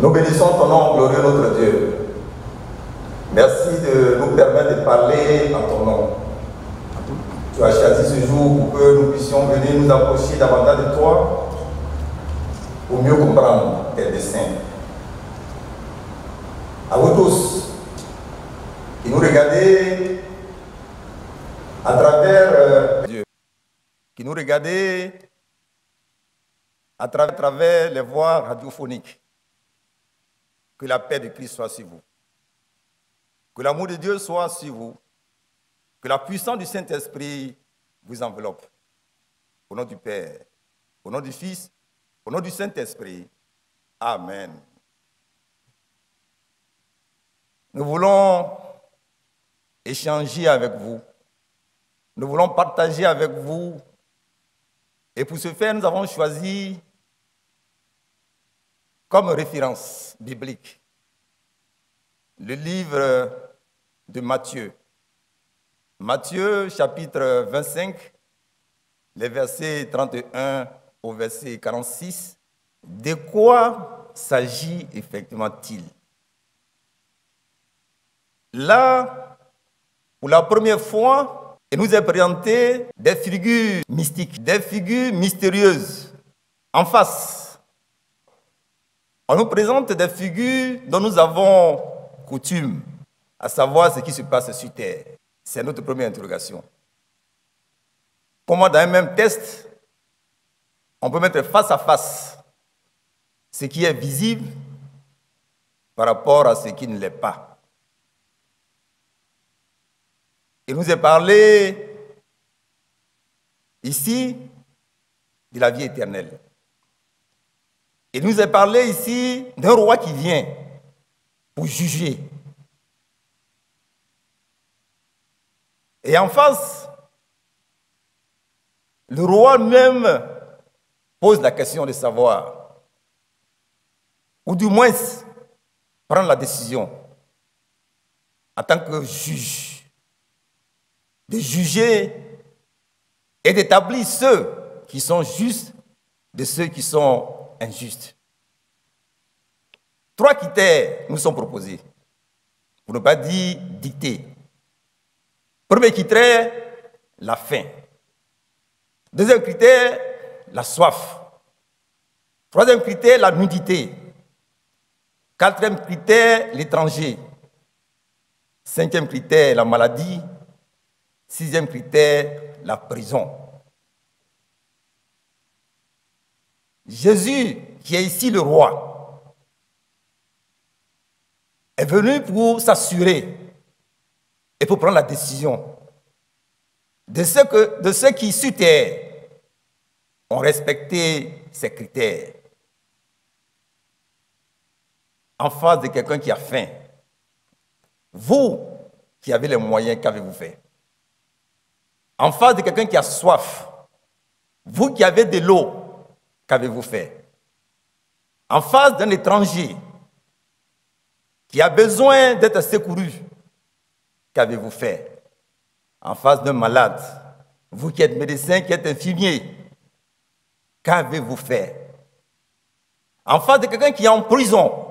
Nous bénissons ton nom, glorieux notre Dieu. Merci de nous permettre de parler en ton nom. Tu as choisi ce jour pour que nous puissions venir nous approcher davantage de toi pour mieux comprendre tes desseins. À vous tous, qui nous regardez à travers Dieu, qui nous regardez à travers les voies radiophoniques. Que la paix de Christ soit sur vous. Que l'amour de Dieu soit sur vous. Que la puissance du Saint-Esprit vous enveloppe. Au nom du Père, au nom du Fils, au nom du Saint-Esprit. Amen. Nous voulons échanger avec vous. Nous voulons partager avec vous. Et pour ce faire, nous avons choisi comme référence biblique le livre de Matthieu. Matthieu, chapitre 25, les versets 31 au verset 46. De quoi s'agit effectivement-il? Là, pour la première fois, il nous est présenté des figures mystiques, des figures mystérieuses en face. On nous présente des figures dont nous avons coutume, à savoir ce qui se passe sur terre. C'est notre première interrogation. Comment dans un même test, on peut mettre face à face ce qui est visible par rapport à ce qui ne l'est pas. Il nous est parlé ici de la vie éternelle. Il nous est parlé ici d'un roi qui vient pour juger. Et en face, le roi même pose la question de savoir, ou du moins prendre la décision en tant que juge, de juger et d'établir ceux qui sont justes de ceux qui sont injustes. 3 critères nous sont proposés, pour ne pas dire dictés. Premier critère, la faim. Deuxième critère, la soif. Troisième critère, la nudité. Quatrième critère, l'étranger. Cinquième critère, la maladie. Sixième critère, la prison. Jésus, qui est ici le roi, est venu pour s'assurer et pour prendre la décision de ceux qui, sur terre, ont respecté ces critères. En face de quelqu'un qui a faim, vous qui avez les moyens, qu'avez-vous fait? En face de quelqu'un qui a soif, vous qui avez de l'eau, qu'avez-vous fait? En face d'un étranger qui a besoin d'être secouru, qu'avez-vous fait? En face d'un malade, vous qui êtes médecin, qui êtes infirmier, qu'avez-vous fait? En face de quelqu'un qui est en prison,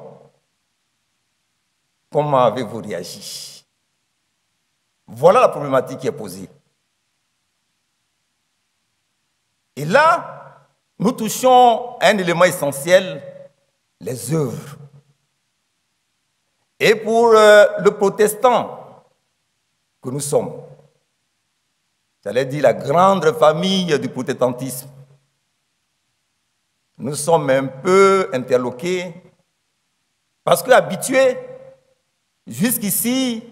comment avez-vous réagi? Voilà la problématique qui est posée. Et là, nous touchons un élément essentiel, les œuvres. Et pour le protestant que nous sommes, j'allais dire la grande famille du protestantisme, nous sommes un peu interloqués parce qu'habitués jusqu'ici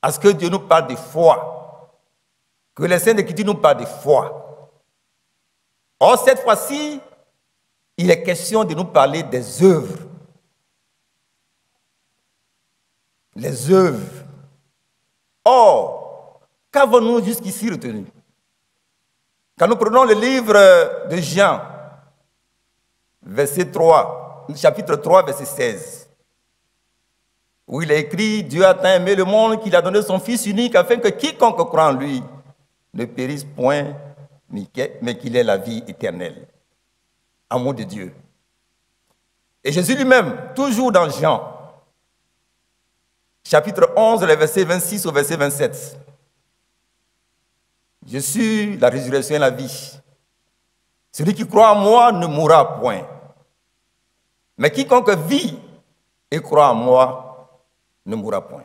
à ce que Dieu nous parle de foi, que les Saintes Écritures nous parlent de foi. Or, cette fois-ci, il est question de nous parler des œuvres. Les œuvres. Or, qu'avons-nous jusqu'ici retenu? Quand nous prenons le livre de Jean, chapitre 3, verset 16, où il est écrit « Dieu a tant aimé le monde qu'il a donné son Fils unique afin que quiconque croit en lui ne périsse point, mais qu'il ait la vie éternelle. » Amour de Dieu. Et Jésus lui-même, toujours dans Jean, chapitre 11, les versets 26 au verset 27. Je suis la résurrection et la vie. Celui qui croit en moi ne mourra point. Mais quiconque vit et croit en moi ne mourra point.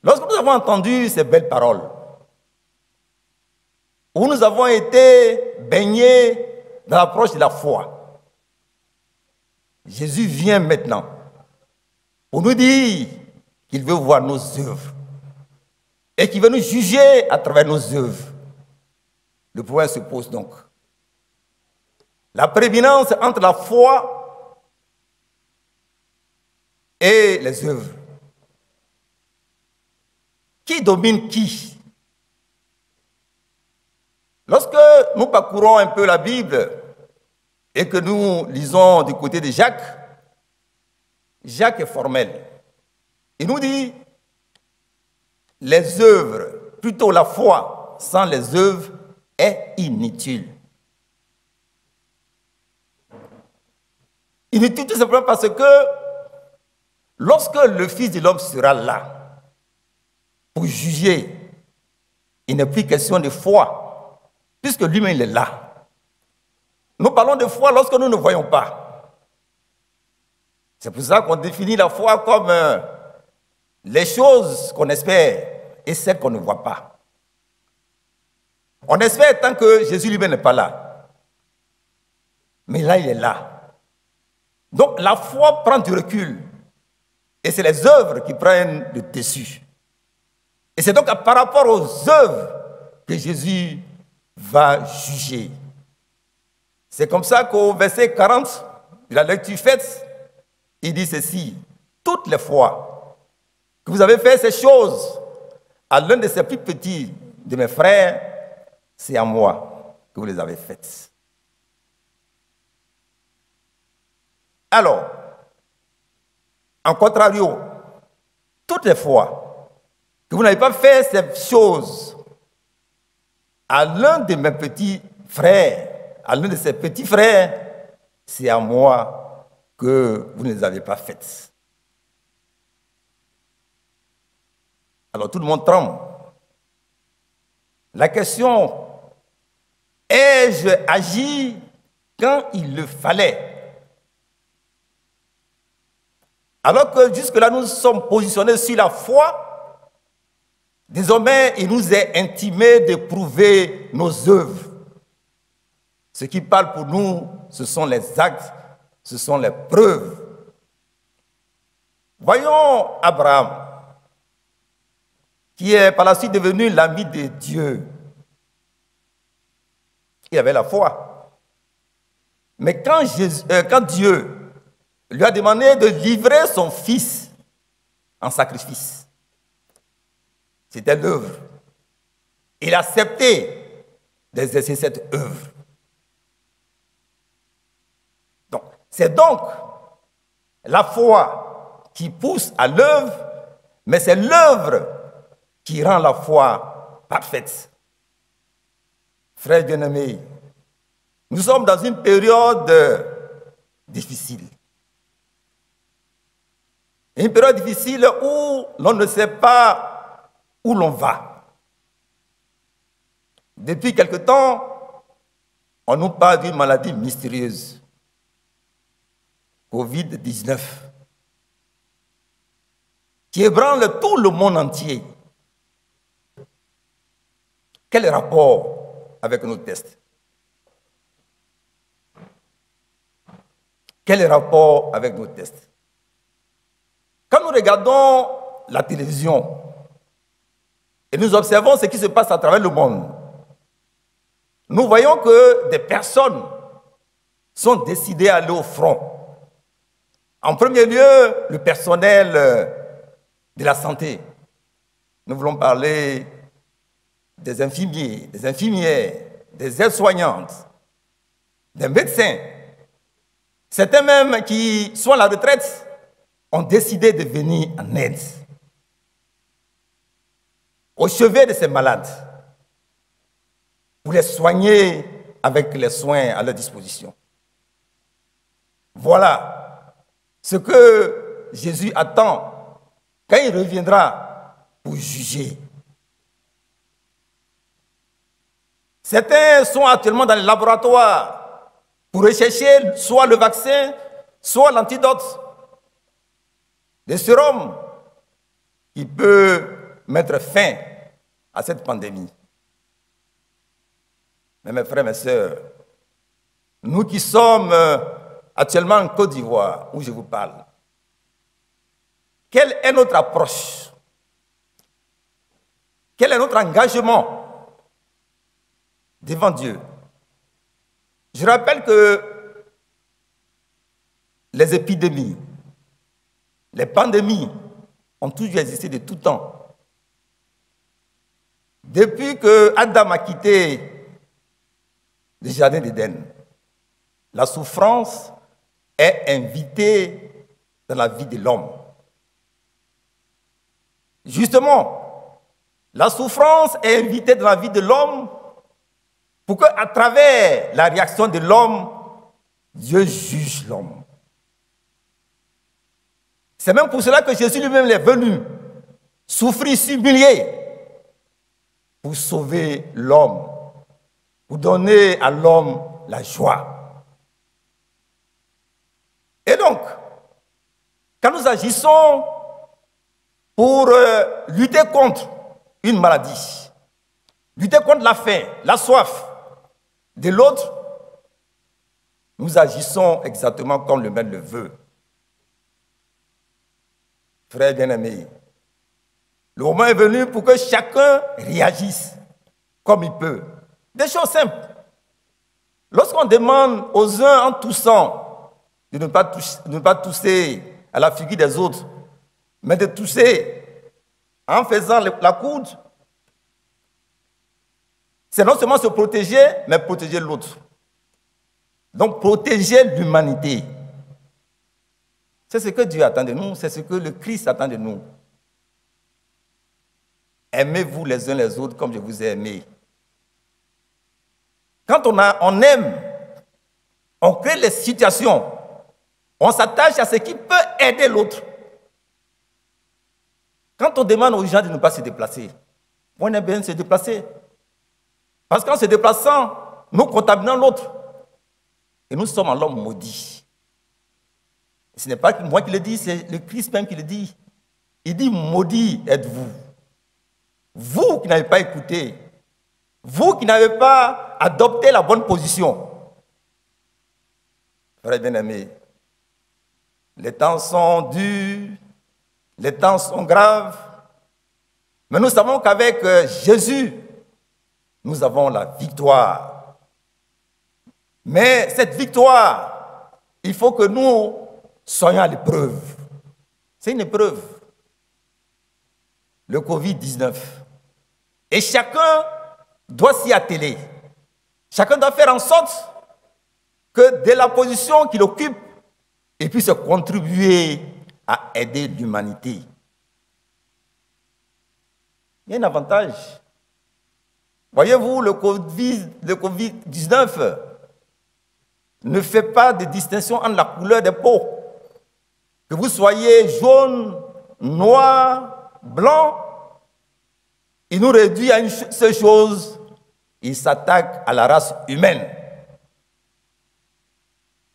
Lorsque nous avons entendu ces belles paroles, où nous avons été baignés dans l'approche de la foi, Jésus vient maintenant pour nous dire qu'il veut voir nos œuvres et qu'il veut nous juger à travers nos œuvres. Le point se pose donc. La prééminence entre la foi et les œuvres. Qui domine qui? Lorsque nous parcourons un peu la Bible et que nous lisons du côté de Jacques, Jacques est formel. Il nous dit les œuvres, plutôt la foi sans les œuvres est inutile. Inutile tout simplement parce que lorsque le Fils de l'homme sera là pour juger, il n'est plus question de foi, puisque lui-même il est là. Nous parlons de foi lorsque nous ne voyons pas. C'est pour ça qu'on définit la foi comme les choses qu'on espère et celles qu'on ne voit pas. On espère tant que Jésus lui-même n'est pas là. Mais là, il est là. Donc la foi prend du recul. Et c'est les œuvres qui prennent le dessus. Et c'est donc par rapport aux œuvres que Jésus va juger. C'est comme ça qu'au verset 40 de la lecture faite, il dit ceci: toutes les fois que vous avez fait ces choses à l'un de ces plus petits de mes frères, c'est à moi que vous les avez faites. Alors, en contrario, toutes les fois que vous n'avez pas fait ces choses à l'un de mes petits frères, à l'un de ces petits frères, c'est à moi que vous ne les avez pas faites. Alors tout le monde tremble. La question, ai-je agi quand il le fallait? Alors que jusque-là, nous sommes positionnés sur la foi, désormais, il nous est intimé de prouver nos œuvres. Ce qui parle pour nous, ce sont les actes, ce sont les preuves. Voyons Abraham, qui est par la suite devenu l'ami de Dieu. Il avait la foi. Mais quand Dieu lui a demandé de livrer son fils en sacrifice, c'était l'œuvre. Il a accepté d'exercer cette œuvre. C'est donc la foi qui pousse à l'œuvre, mais c'est l'œuvre qui rend la foi parfaite. Frères bien-aimés, nous sommes dans une période difficile. Une période difficile où l'on ne sait pas où l'on va. Depuis quelque temps, on nous parle d'une maladie mystérieuse, Covid-19, qui ébranle tout le monde entier. Quel rapport avec nos tests? Quel rapport avec nos tests? Quand nous regardons la télévision et nous observons ce qui se passe à travers le monde, nous voyons que des personnes sont décidées à aller au front. En premier lieu, le personnel de la santé. Nous voulons parler des infirmiers, des infirmières, des aides-soignantes, des médecins. Certains même qui sont à la retraite ont décidé de venir en aide au chevet de ces malades pour les soigner avec les soins à leur disposition. Voilà ce que Jésus attend quand il reviendra pour juger. Certains sont actuellement dans les laboratoires pour rechercher soit le vaccin, soit l'antidote, des sérums qui peut mettre fin à cette pandémie. Mais mes frères, mes sœurs, nous qui sommes actuellement en Côte d'Ivoire, où je vous parle, quelle est notre approche? Quel est notre engagement devant Dieu? Je rappelle que les épidémies, les pandémies ont toujours existé de tout temps. Depuis que Adam a quitté le jardin d'Éden, la souffrance est invitée dans la vie de l'homme. Justement, la souffrance est invitée dans la vie de l'homme pour qu'à travers la réaction de l'homme, Dieu juge l'homme. C'est même pour cela que Jésus lui-même est venu souffrir, s'humilier pour sauver l'homme, pour donner à l'homme la joie. Et donc, quand nous agissons pour lutter contre une maladie, lutter contre la faim, la soif de l'autre, nous agissons exactement comme le maître le veut. Frères bien-aimés, le moment est venu pour que chacun réagisse comme il peut. Des choses simples. Lorsqu'on demande aux uns en toussant de ne pas tousser à la figure des autres, mais de tousser en faisant la coude, c'est non seulement se protéger, mais protéger l'autre. Donc protéger l'humanité. C'est ce que Dieu attend de nous, c'est ce que le Christ attend de nous. Aimez-vous les uns les autres comme je vous ai aimé. Quand on aime, on crée les situations, on s'attache à ce qui peut aider l'autre. Quand on demande aux gens de ne pas se déplacer, on aime bien se déplacer. Parce qu'en se déplaçant, nous contaminons l'autre. Et nous sommes en l'homme maudit. Ce n'est pas moi qui le dis, c'est le Christ même qui le dit. Il dit, maudit êtes-vous. Vous qui n'avez pas écouté, vous qui n'avez pas adopté la bonne position. Frères bien-aimés, les temps sont durs, les temps sont graves, mais nous savons qu'avec Jésus, nous avons la victoire. Mais cette victoire, il faut que nous soyons à l'épreuve. C'est une épreuve. Le Covid-19. Et chacun doit s'y atteler. Chacun doit faire en sorte que de la position qu'il occupe, il puisse contribuer à aider l'humanité. Il y a un avantage. Voyez-vous, le Covid-19 ne fait pas de distinction entre la couleur des peaux. Que vous soyez jaune, noir, blanc, il nous réduit à une seule chose, il s'attaque à la race humaine.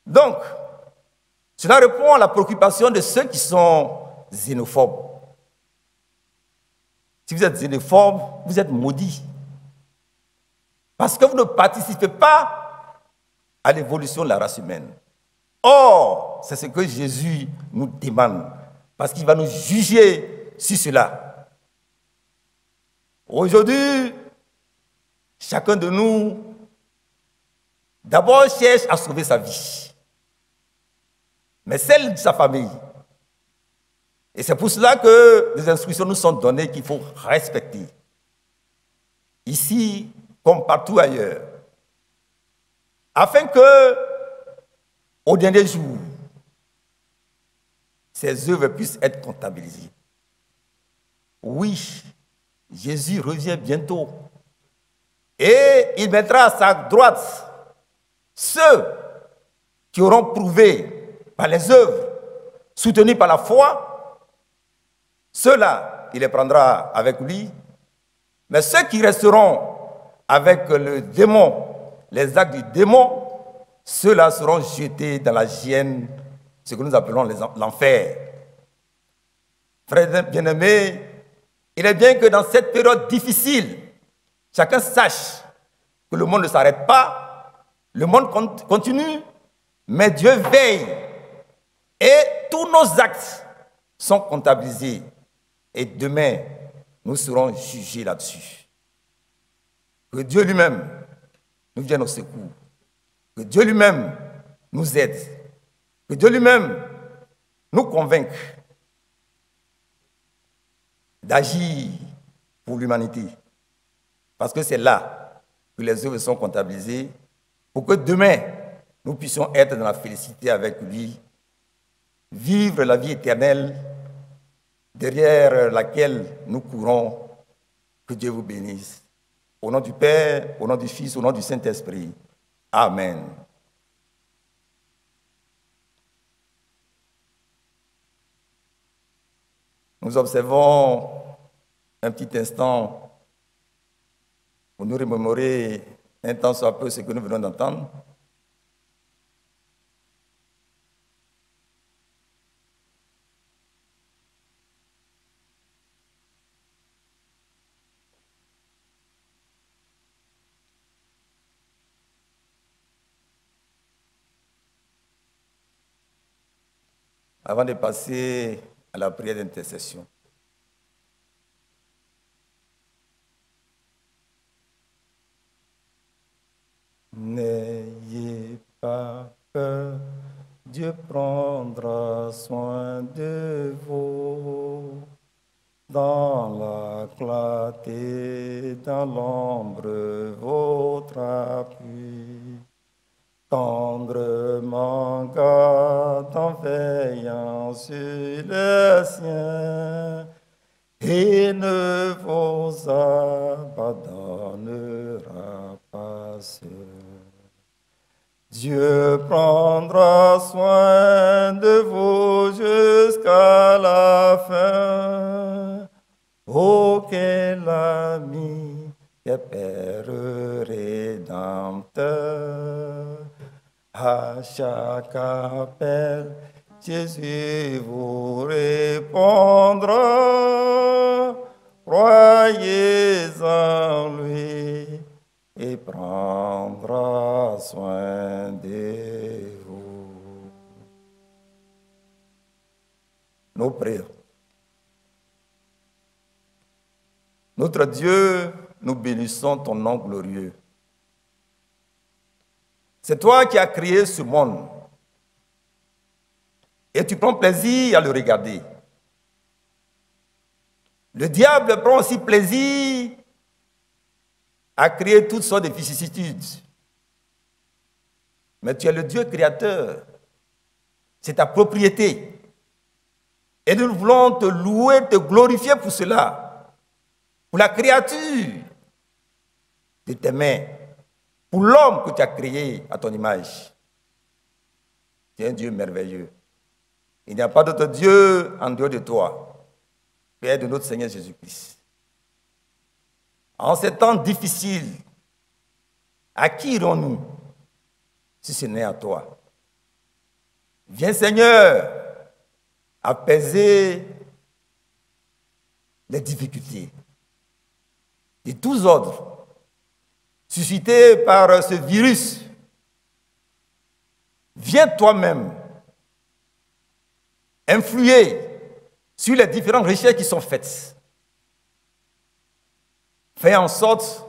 Donc, cela répond à la préoccupation de ceux qui sont xénophobes. Si vous êtes xénophobe, vous êtes maudit. Parce que vous ne participez pas à l'évolution de la race humaine. Or, c'est ce que Jésus nous demande, parce qu'il va nous juger sur cela. Aujourd'hui, chacun de nous, d'abord cherche à sauver sa vie, mais celle de sa famille. Et c'est pour cela que les instructions nous sont données qu'il faut respecter. Ici, comme partout ailleurs, afin que, au dernier jour, ces œuvres puissent être comptabilisées. Oui, Jésus revient bientôt. Et il mettra à sa droite ceux qui auront prouvé par les œuvres, soutenus par la foi, ceux-là, il les prendra avec lui. Mais ceux qui resteront avec le démon, les actes du démon, ceux-là seront jetés dans la géhenne, ce que nous appelons l'enfer. Frères bien-aimés, il est bien que dans cette période difficile, chacun sache que le monde ne s'arrête pas, le monde continue, mais Dieu veille et tous nos actes sont comptabilisés. Et demain, nous serons jugés là-dessus. Que Dieu lui-même nous vienne au secours. Que Dieu lui-même nous aide. Que Dieu lui-même nous convainque d'agir pour l'humanité. Parce que c'est là que les œuvres sont comptabilisées pour que demain, nous puissions être dans la félicité avec lui, vivre la vie éternelle derrière laquelle nous courons. Que Dieu vous bénisse. Au nom du Père, au nom du Fils, au nom du Saint-Esprit. Amen. Nous observons un petit instant pour nous remémorer un temps soit peu ce que nous venons d'entendre. Avant de passer à la prière d'intercession. N'ayez pas peur, Dieu prendra soin de vous. Dans la clarté, dans l'ombre, votre appui. Tendrement garde en veillant sur le sien et ne vous abandonnera pas seul. Dieu prendra soin de vous jusqu'à la fin. Auquel ami est Père rédempteur. À chaque appel, Jésus vous répondra. Croyez en lui et prendra soin de vous. Nous prions. Notre Dieu, nous bénissons ton nom glorieux. C'est toi qui as créé ce monde. Et tu prends plaisir à le regarder. Le diable prend aussi plaisir à créer toutes sortes de vicissitudes. Mais tu es le Dieu créateur. C'est ta propriété. Et nous voulons te louer, te glorifier pour cela. Pour la créature de tes mains. Pour l'homme que tu as créé à ton image. Tu es un Dieu merveilleux. Il n'y a pas d'autre Dieu en dehors de toi, Père de notre Seigneur Jésus-Christ. En ces temps difficiles, à qui irons-nous si ce n'est à toi? Viens Seigneur, apaiser les difficultés de tous ordres suscités par ce virus. Viens toi-même influer sur les différentes recherches qui sont faites. Fais en sorte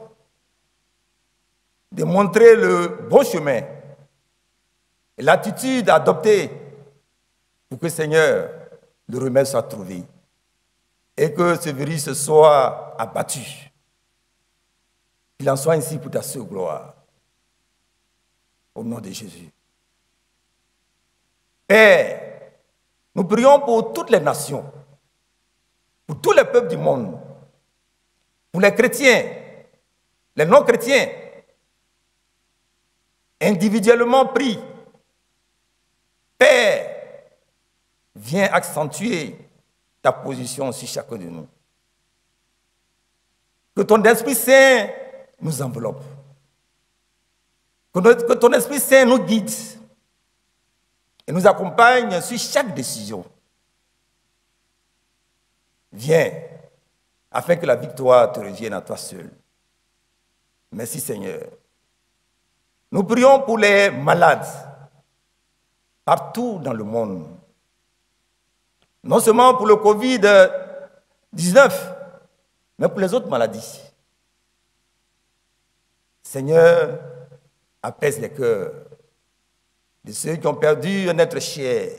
de montrer le bon chemin et l'attitude adoptée pour que, Seigneur, le remède soit trouvé et que ce virus soit abattu. Qu'il en soit ainsi pour ta seule gloire. Au nom de Jésus. Père, nous prions pour toutes les nations, pour tous les peuples du monde, pour les chrétiens, les non-chrétiens, individuellement pris. Père, viens accentuer ta position sur chacun de nous. Que ton Esprit Saint nous enveloppe. Que ton Esprit Saint nous guide et nous accompagne sur chaque décision. Viens, afin que la victoire te revienne à toi seul. Merci Seigneur. Nous prions pour les malades partout dans le monde. Non seulement pour le Covid-19, mais pour les autres maladies. Seigneur, apaise les cœurs de ceux qui ont perdu un être cher.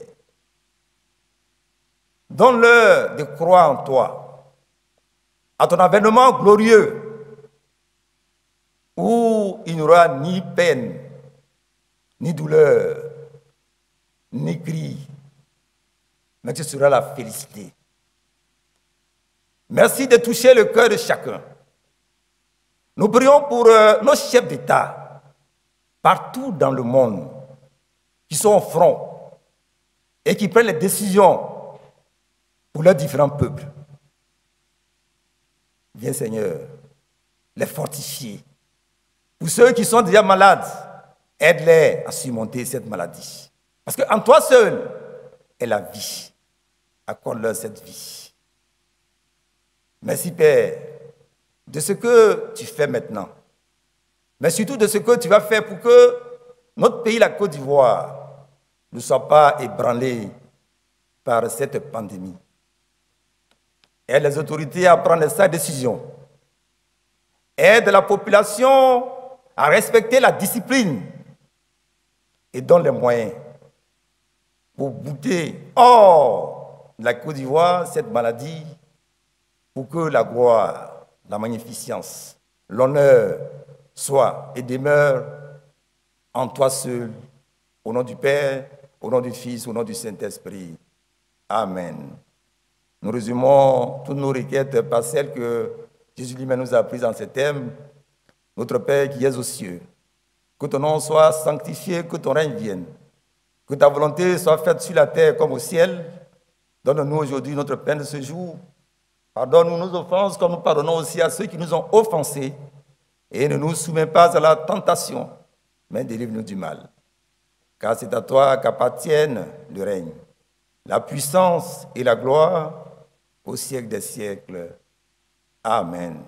Donne-leur de croire en toi, à ton avènement glorieux, où il n'y aura ni peine, ni douleur, ni cri, mais ce sera la félicité. Merci de toucher le cœur de chacun. Nous prions pour nos chefs d'État, partout dans le monde, qui sont au front et qui prennent les décisions pour leurs différents peuples. Viens Seigneur, les fortifier. Pour ceux qui sont déjà malades, aide-les à surmonter cette maladie. Parce qu'en toi seul est la vie. Accorde-leur cette vie. Merci Père de ce que tu fais maintenant, mais surtout de ce que tu vas faire pour que notre pays, la Côte d'Ivoire, ne soit pas ébranlé par cette pandémie. Aide les autorités à prendre sa décision. Aide la population à respecter la discipline et donne les moyens pour bouter hors de la Côte d'Ivoire cette maladie pour que la gloire, la magnificence, l'honneur soit et demeure en toi seul, au nom du Père, au nom du Fils, au nom du Saint-Esprit. Amen. Nous résumons toutes nos requêtes par celles que Jésus lui-même nous a prises en ces thèmes. Notre Père qui es aux cieux, que ton nom soit sanctifié, que ton règne vienne, que ta volonté soit faite sur la terre comme au ciel. Donne-nous aujourd'hui notre pain de ce jour. Pardonne-nous nos offenses comme nous pardonnons aussi à ceux qui nous ont offensés. Et ne nous soumets pas à la tentation, mais délivre-nous du mal. Car c'est à toi qu'appartiennent le règne, la puissance et la gloire au siècle des siècles. Amen.